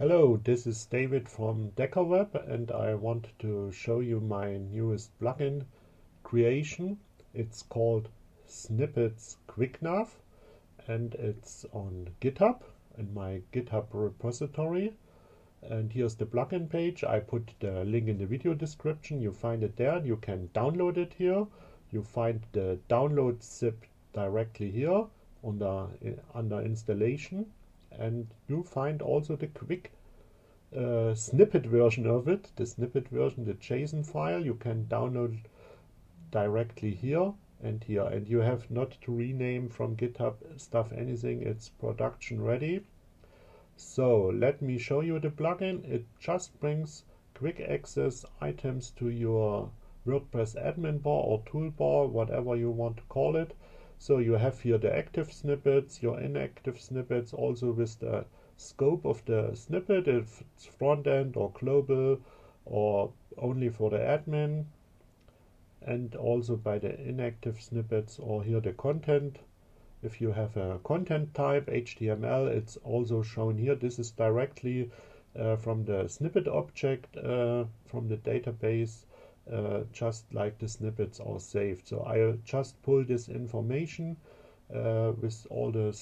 Hello, this is David from DeckerWeb, and I want to show you my newest plugin creation. It's called Snippets QuickNav, and it's on GitHub in my GitHub repository. And here's the plugin page. I put the link in the video description. You find it there. You can download it here. You find the download zip directly here under installation. And you find also the quick snippet version of it, the snippet version, the JSON file. You can download directly here and here, and you have not to rename from GitHub stuff anything. It's production ready. So let me show you the plugin. It just brings quick access items to your WordPress Admin Bar or Toolbar, whatever you want to call it. So you have here the active snippets, your inactive snippets, also with the scope of the snippet, if it's front end or global or only for the admin, and also by the inactive snippets, or here the content. If you have a content type, HTML, it's also shown here. This is directly from the snippet object from the database. Just like the snippets are saved. So I'll just pull this information with all the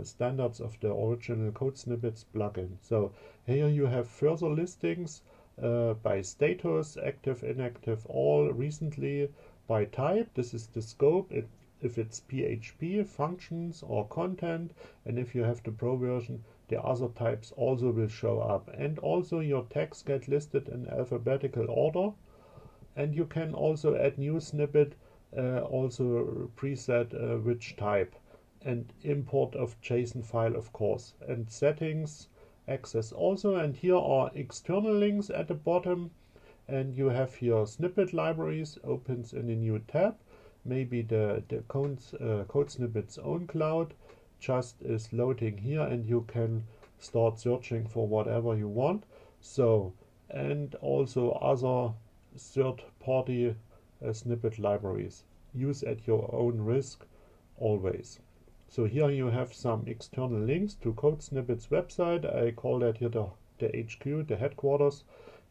standards of the original Code Snippets plugin. So here you have further listings by status, active, inactive, all, recently, by type. This is the scope, if it's PHP, functions, or content, and if you have the Pro version, the other types also will show up. And also your tags get listed in alphabetical order. And you can also add new snippet, also preset which type, and import of JSON file, of course, and settings, access also. And here are external links at the bottom, and you have here snippet libraries, opens in a new tab. Maybe the Code Snippets own cloud just is loading here, and you can start searching for whatever you want. So, and also other third-party snippet libraries. Use at your own risk always. So here you have some external links to Code Snippets website. I call that here the HQ, the headquarters,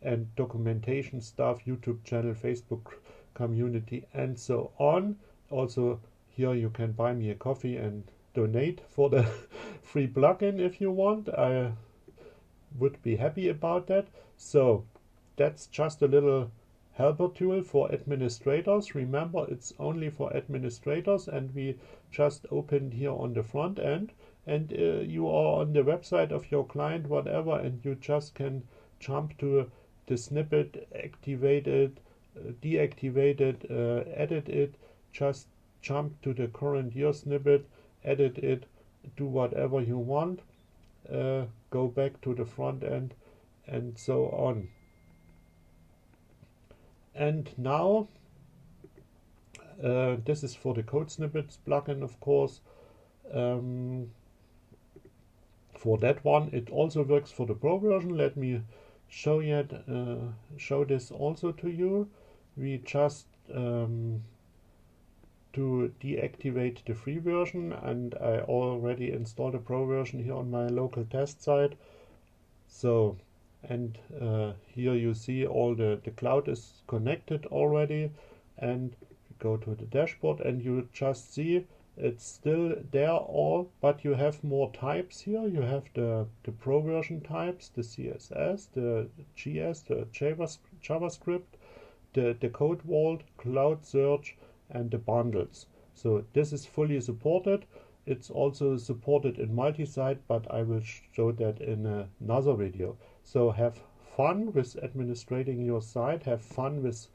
and documentation stuff, YouTube channel, Facebook community, and so on. Also here you can buy me a coffee and donate for the free plugin if you want. I would be happy about that. So that's just a little helper tool for administrators. Remember, it's only for administrators, and we just opened here on the front end, and you are on the website of your client, whatever, and you just can jump to the snippet, activate it, deactivate it, edit it, just jump to the current year snippet, edit it, do whatever you want, go back to the front end, and so on. And now, this is for the Code Snippets plugin, of course. For that one, it also works for the Pro version. Let me show this also to you. We just to deactivate the free version, and I already installed a Pro version here on my local test site. So, and here you see all the cloud is connected already, and go to the dashboard, and you just see it's still there all, but you have more types here. You have the Pro version types, the CSS, the GS, the JavaScript, the code vault, cloud search, and the bundles. So this is fully supported. It's also supported in multi-site, but I will show that in another video. So have fun with administrating your site, have fun with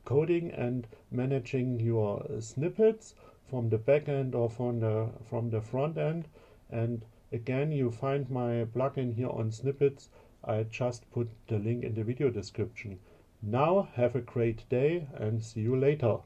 coding and managing your snippets from the back end or from the front end. And again, you find my plugin here on Snippets. I just put the link in the video description. Now have a great day and see you later.